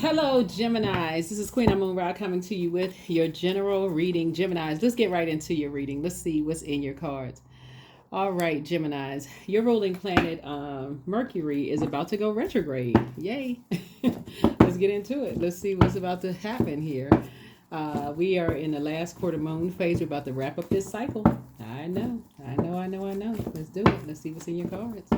Hello, Geminis. This is Queen Amun Ra coming to you with your general reading. Geminis, let's get right into your reading. Let's see what's in your cards. All right, Geminis, your ruling planet Mercury is about to go retrograde. Yay. Let's get into it. Let's see what's about to happen here. We are in the last quarter moon phase. We're about to wrap up this cycle. I know. Let's do it. Let's see what's in your cards.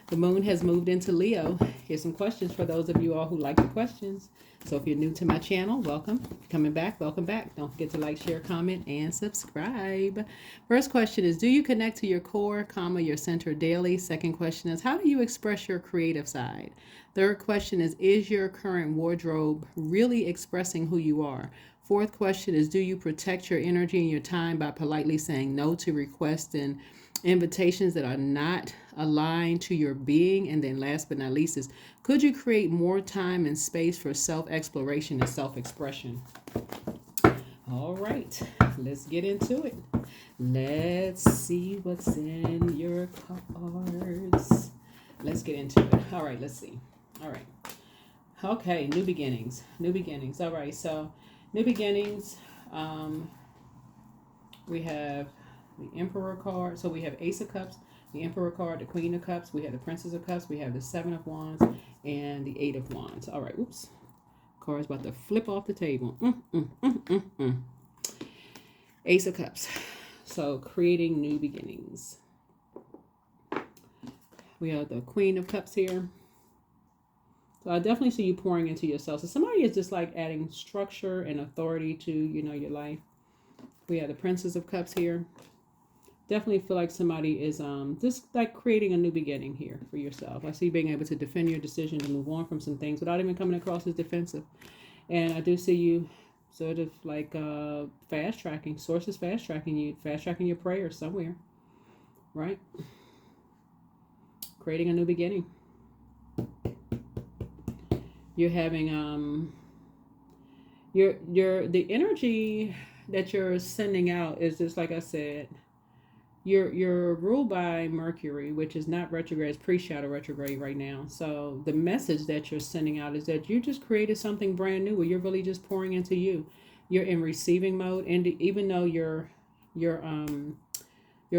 The moon has moved into Leo. Here's some questions for those of you all who like the questions. So if you're new to my channel, welcome. Coming back, welcome back. Don't forget to like, share, comment, and subscribe. First question is, do you connect to your core, your center daily? Second question is, how do you express your creative side? Third question is your current wardrobe really expressing who you are? Fourth question is, do you protect your energy and your time by politely saying no to requests and invitations that are not aligned to your being? And then last but not least is, could you create more time and space for self-exploration and self-expression? All right, let's get into it. Let's see what's in your cards. Let's get into it. All right, let's see. All right. Okay, new beginnings. All right, so new beginnings. We have the Emperor card. So we have Ace of Cups, the Emperor card, the Queen of Cups. We have the Princess of Cups. We have the Seven of Wands and the Eight of Wands. All right, oops. Card's about to flip off the table. Ace of Cups. So creating new beginnings. We have the Queen of Cups here. So I definitely see you pouring into yourself. So somebody is just like adding structure and authority to, your life. We have the Princess of Cups here. Definitely feel like somebody is just like creating a new beginning here for yourself. I see being able to defend your decision to move on from some things without even coming across as defensive. And I do see you sort of like fast tracking, sources fast tracking your prayers somewhere, right? Creating a new beginning. You're having the energy that you're sending out is just like I said. You're ruled by Mercury, which is not retrograde, it's pre-shadow retrograde right now. So the message that you're sending out is that you just created something brand new where you're really just pouring into you. You're in receiving mode, and even though your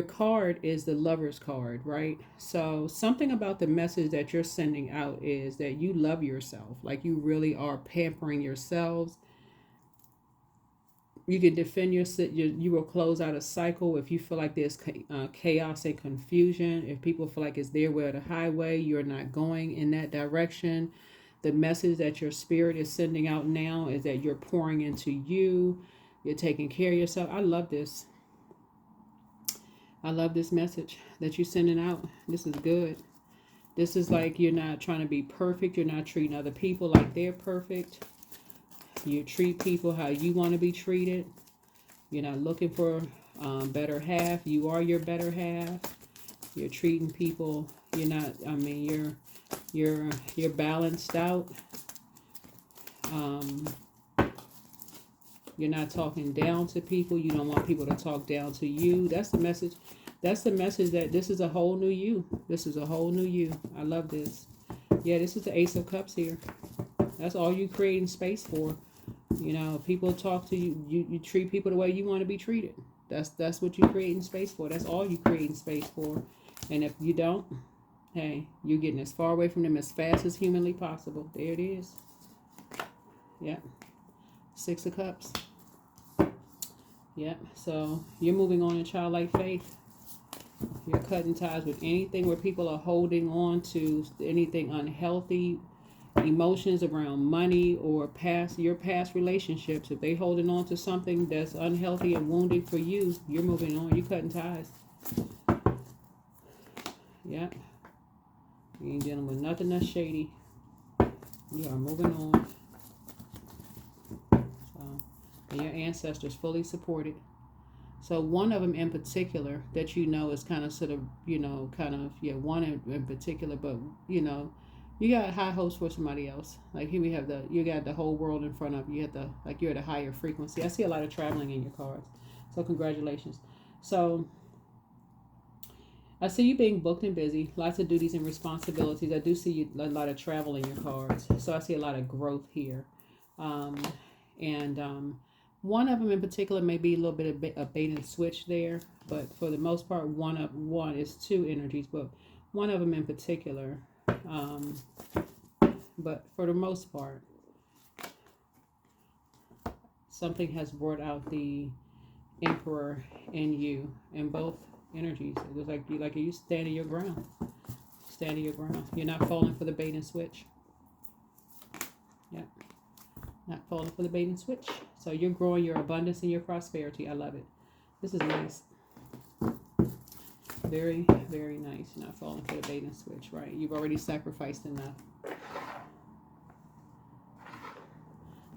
card is the Lover's card, right? So something about the message that you're sending out is that you love yourself, like you really are pampering yourselves. You can defend you will close out a cycle if you feel like there's chaos and confusion. If people feel like it's their way or the highway, you're not going in that direction. The message that your spirit is sending out now is that you're pouring into you. You're taking care of yourself. I love this. I love this message that you're sending out. This is good. This is like you're not trying to be perfect. You're not treating other people like they're perfect. You treat people how you want to be treated. You're not looking for better half. You are your better half. You're treating people. You're not. I mean, you're balanced out. You're not talking down to people. You don't want people to talk down to you. That's the message. That's the message that this is a whole new you. This is a whole new you. I love this. Yeah, this is the Ace of Cups here. That's all you creating space for. People talk to you. You treat people the way you want to be treated. That's what you're creating space for. That's all you're creating space for. And if you don't, hey, you're getting as far away from them as fast as humanly possible. There it is. Yeah. Six of Cups. Yep. So you're moving on in childlike faith. You're cutting ties with anything where people are holding on to anything unhealthy, emotions around money or your past relationships. If they holding on to something that's unhealthy and wounding for you, you're moving on. You're cutting ties. Yep. You ain't dealing with nothing that's shady. You are moving on. And your ancestors fully supported. So one of them in particular that is kind of one in particular, but you got high hopes for somebody else. Like here we have you got the whole world in front of you. You're at a higher frequency. I see a lot of traveling in your cards. So congratulations. So I see you being booked and busy, lots of duties and responsibilities. I do see you, a lot of travel in your cards. So I see a lot of growth here. Um, and one of them in particular may be a little bit of a bait and switch there. But for the most part, one is two energies. But one of them in particular. Um, but for the most part, something has brought out the Emperor in you, in both energies. It was like you standing your ground. Standing your ground. You're not falling for the bait and switch. Yeah. Not falling for the bait and switch. So you're growing your abundance and your prosperity. I love it. This is nice. Very, very nice. You're not falling for the bait and switch, right? You've already sacrificed enough.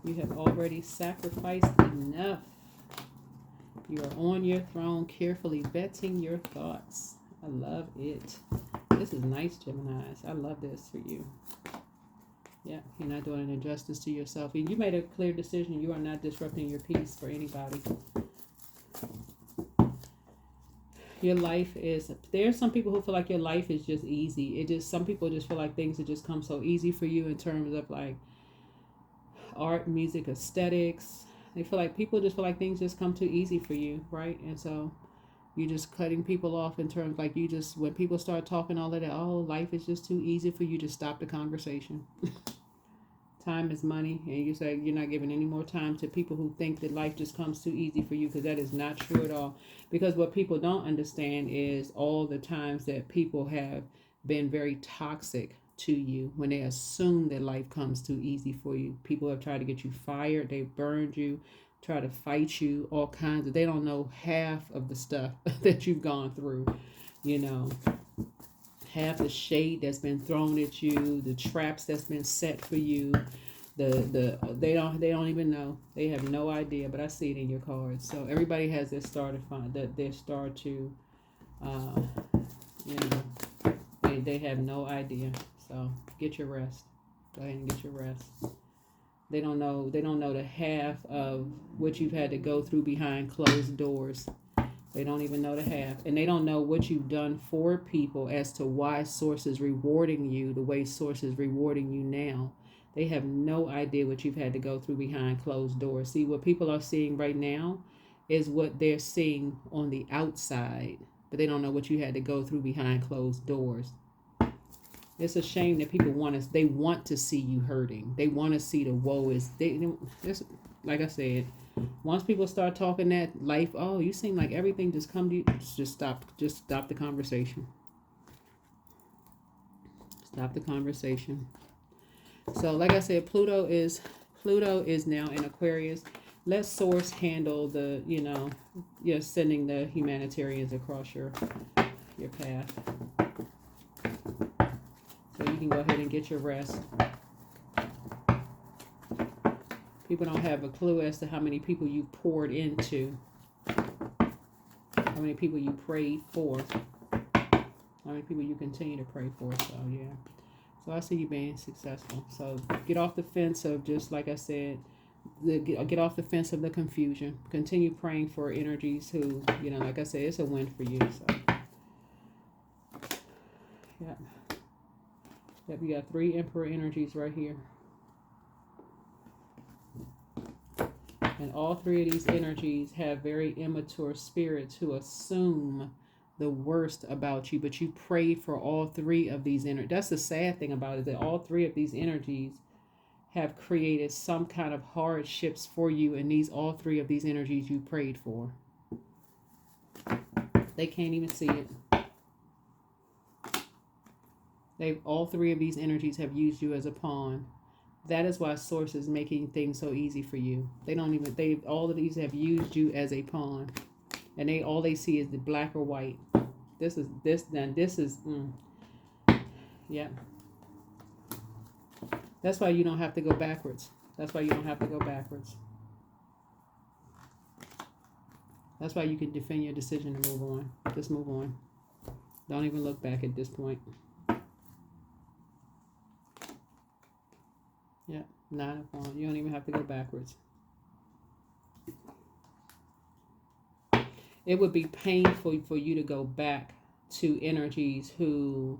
You have already sacrificed enough. You are on your throne, carefully vetting your thoughts. I love it. This is nice, Geminis. I love this for you. Yeah, you're not doing an injustice to yourself. You made a clear decision. You are not disrupting your peace for anybody. Your life is, there's some people who feel like your life is just easy. Some people just feel like things have just come so easy for you in terms of like art, music, aesthetics. They feel like people just feel like things just come too easy for you, right? And so you're just cutting people off in terms like you just, when people start talking all of that, oh, life is just too easy for you, just stop the conversation. Time is money, and you say you're not giving any more time to people who think that life just comes too easy for you, because that is not true at all. Because what people don't understand is all the times that people have been very toxic to you when they assume that life comes too easy for you. People have tried to get you fired, they've burned you, try to fight you, all kinds of, they don't know half of the stuff that you've gone through, you know. Half the shade that's been thrown at you, the traps that's been set for you, they don't even know. They have no idea, but I see it in your cards. So everybody has their star to find, that their star to you know, they have no idea. So get your rest. Go ahead and get your rest. They don't know the half of what you've had to go through behind closed doors. They don't even know the half. And they don't know what you've done for people as to why Source is rewarding you the way Source is rewarding you now. They have no idea what you've had to go through behind closed doors. See, what people are seeing right now is what they're seeing on the outside, but they don't know what you had to go through behind closed doors. It's a shame that people they want to see you hurting. They want to see the woe is, like I said, once people start talking that life, oh, you seem like everything just come to you, just stop the conversation. Stop the conversation. So like I said, Pluto is now in Aquarius. Let Source handle the, you're sending the humanitarians across your path. So you can go ahead and get your rest. People don't have a clue as to how many people you poured into, how many people you prayed for, how many people you continue to pray for. So yeah. So I see you being successful. So get off the fence of, just like I said, get off the fence of the confusion. Continue praying for energies who, like I said, it's a win for you. So yeah. Yep, you got 3 Emperor energies right here. And all 3 of these energies have very immature spirits who assume the worst about you, but you prayed for all 3 of these energies. That's the sad thing about it, that all 3 of these energies have created some kind of hardships for you, and all 3 of these energies you prayed for. They can't even see it. All 3 of these energies have used you as a pawn. That is why Source is making things so easy for you. All of these have used you as a pawn, and all they see is the black or white. Yeah. That's why you don't have to go backwards. That's why you can defend your decision and move on. Just move on. Don't even look back at this point. Yeah, 9 of Wands. You don't even have to go backwards. It would be painful for you to go back to energies who,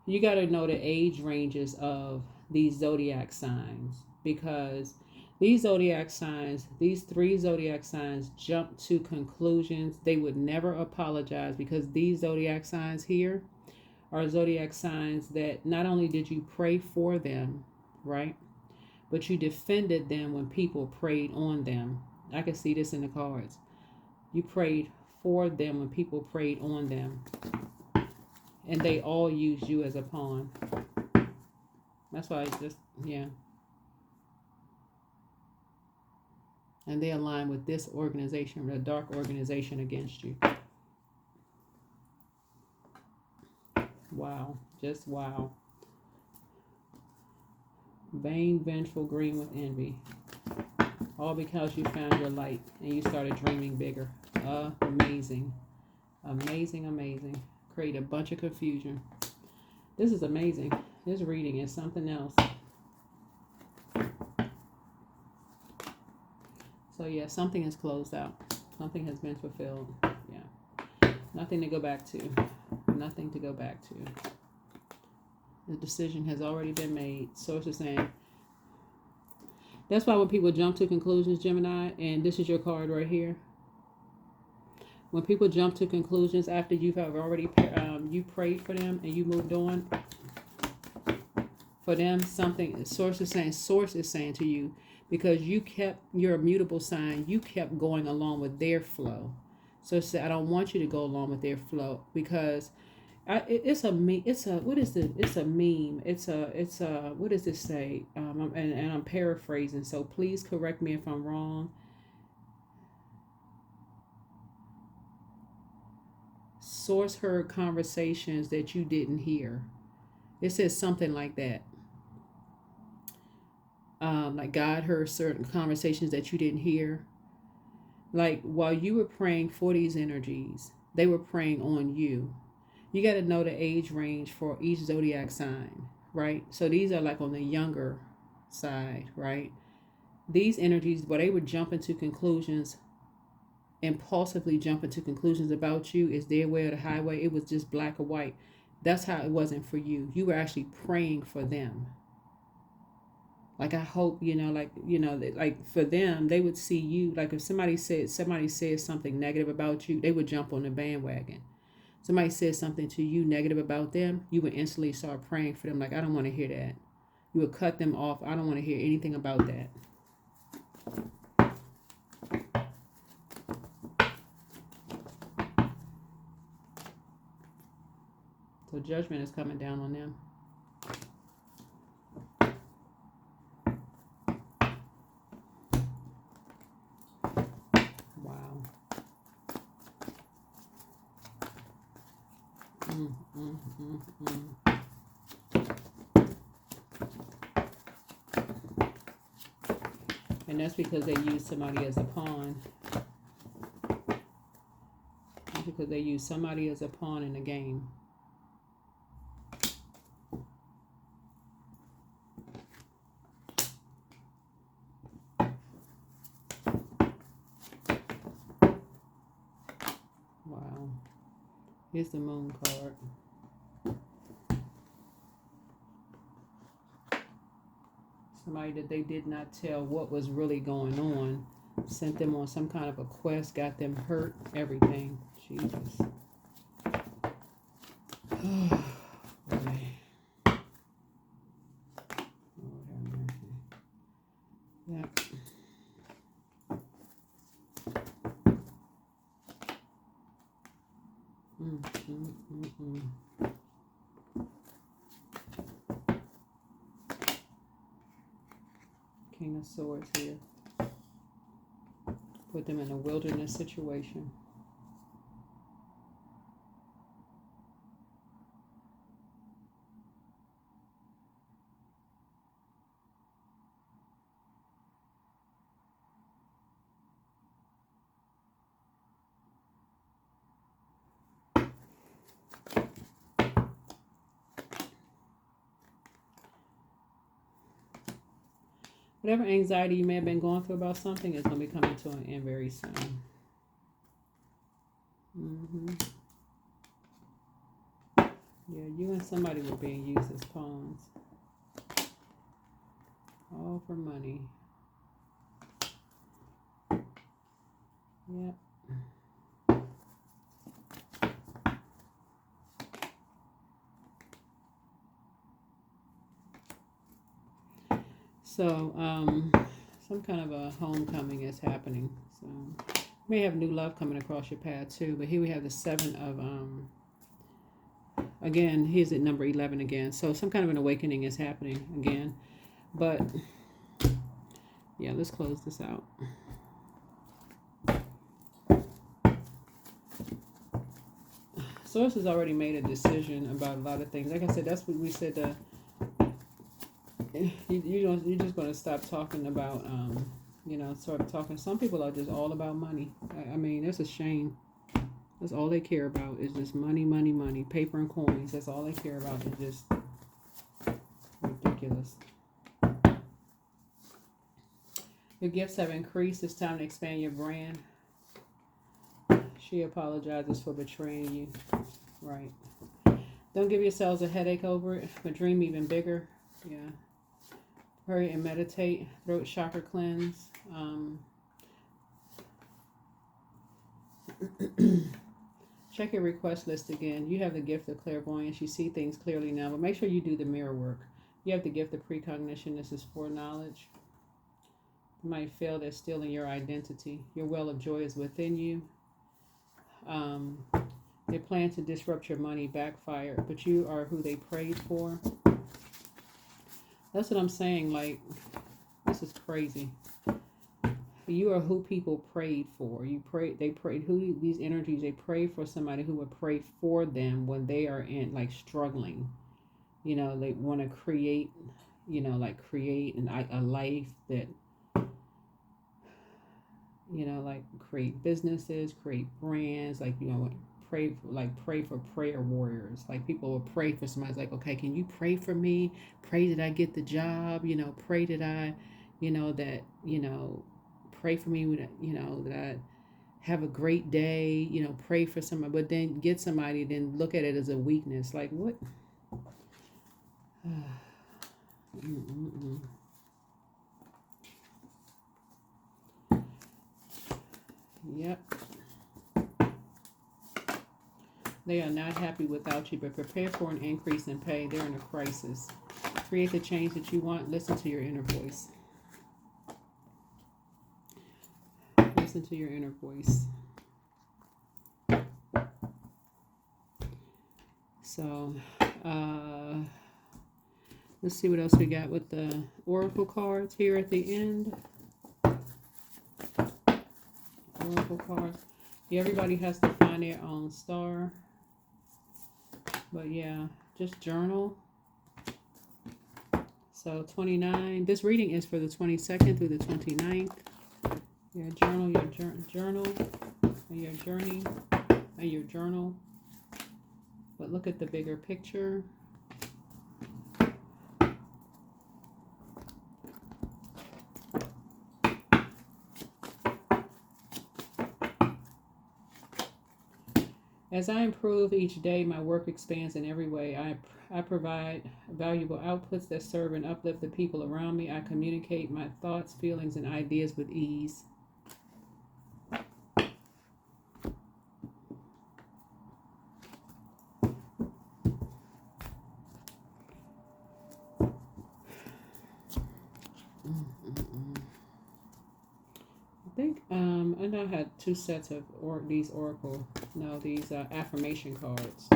you got to know the age ranges of these zodiac signs, because these zodiac signs, these three zodiac signs, jump to conclusions. They would never apologize, because these zodiac signs here are zodiac signs that not only did you pray for them, right, but you defended them when people prayed on them. I can see this in the cards. You prayed for them when people prayed on them, and they all used you as a pawn. That's why I just, yeah. And they align with this organization, the dark organization, against you. Wow. Just wow. Vain, vengeful, green with envy. All because you found your light and you started dreaming bigger. Amazing. Amazing, amazing. Create a bunch of confusion. This is amazing. This reading is something else. So yeah, something is closed out. Something has been fulfilled. Yeah. Nothing to go back to. Nothing to go back to. The decision has already been made. Source is saying. That's why when people jump to conclusions, Gemini, and this is your card right here. When people jump to conclusions after you have already you prayed for them and you moved on, for them, something, source is saying to you, because you kept your immutable sign, you kept going along with their flow. So it's, I don't want you to go along with their flow, because it's a meme. It's a, what is it? It's a meme. It's a, what does it say? And I'm paraphrasing, so please correct me if I'm wrong. Source heard conversations that you didn't hear. It says something like that. Like God heard certain conversations that you didn't hear. Like while you were praying for these energies, they were praying on you. You got to know the age range for each zodiac sign, right? So these are like on the younger side, right? These energies, where they were jumping to conclusions, impulsively jumping to conclusions about you, is their way or the highway. It was just black or white. That's how it wasn't for you. You were actually praying for them. Like, I hope, like for them, they would see you. Like if somebody said something negative about you, they would jump on the bandwagon. Somebody said something to you negative about them, you would instantly start praying for them. Like, I don't want to hear that. You would cut them off. I don't want to hear anything about that. So judgment is coming down on them. Wow. And that's because they use somebody as a pawn. That's because they use somebody as a pawn in the game. Wow. Here's the moon card. Somebody that they did not tell what was really going on, sent them on some kind of a quest, got them hurt, everything. Jesus. Oh, boy. Yeah. King of Swords here. Put them in a wilderness situation. Whatever anxiety you may have been going through about something is going to be coming to an end very soon. Yeah, you and somebody were being used as pawns. All for money. Yep. So, some kind of a homecoming is happening. So, you may have new love coming across your path too. But here we have the 7 of, again, here's at number 11 again. So, some kind of an awakening is happening again. But, yeah, let's close this out. Source has already made a decision about a lot of things. Like I said, that's what we said. You're just going to stop talking about, sort of talking. Some people are just all about money. I mean, that's a shame. That's all they care about is just money, money, money, paper and coins. That's all they care about. It's just ridiculous. Your gifts have increased. It's time to expand your brand. She apologizes for betraying you. Right. Don't give yourselves a headache over it, but dream even bigger. Yeah. Pray and meditate. Throat chakra cleanse. Check your request list again. You have the gift of clairvoyance. You see things clearly now, but make sure you do the mirror work. You have the gift of precognition. This is foreknowledge. You might feel they're stealing your identity. Your well of joy is within you. They plan to disrupt your money, backfire, but you are who they prayed for. That's what I'm saying. Like, this is crazy. You are who people prayed for. They prayed who these energies. They prayed for somebody who would pray for them when they are in like struggling. They want to create, create a life that, like create businesses, create brands, pray for prayer warriors. Like people will pray for somebody. It's like, okay, can you pray for me? Pray that I get the job. Pray that I, pray for me. That I have a great day. Pray for somebody. But then get somebody. Then look at it as a weakness. Like what? Yep. They are not happy without you, but prepare for an increase in pay. They're in a crisis. Create the change that you want. Listen to your inner voice. Listen to your inner voice. So, let's see what else we got with the oracle cards here at the end. Oracle cards. Yeah, everybody has to find their own star. But yeah, just journal. So 29. This reading is for the 22nd through the 29th. Yeah, journal your journal and your journey and your journal. But look at the bigger picture. As I improve each day, my work expands in every way. I provide valuable outputs that serve and uplift the people around me. I communicate my thoughts, feelings, and ideas with ease. I think I now had 2 sets of these affirmation cards.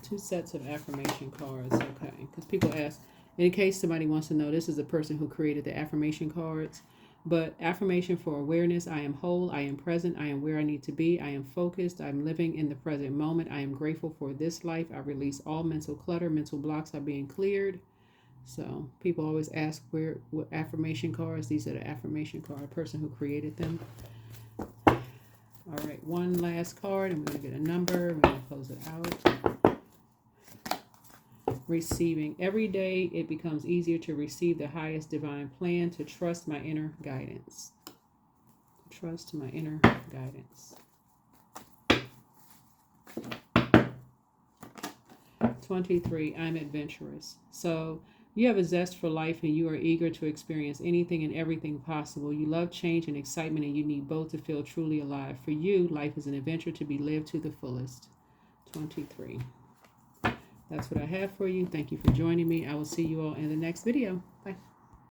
2 sets of affirmation cards. Okay, because people ask, in case somebody wants to know, this is the person who created the affirmation cards. But affirmation for awareness: I am whole, I am present, I am where I need to be, I am focused, I'm living in the present moment, I am grateful for this life, I release all mental clutter, mental blocks are being cleared. So people always ask what affirmation cards. These are the affirmation card, person who created them. All right, one last card, and we're going to get a number. We're going to close it out. Receiving. Every day it becomes easier to receive the highest divine plan, to trust my inner guidance. Trust my inner guidance. 23, I'm adventurous. So you have a zest for life and you are eager to experience anything and everything possible. You love change and excitement and you need both to feel truly alive. For you, life is an adventure to be lived to the fullest. 23. That's what I have for you. Thank you for joining me. I will see you all in the next video.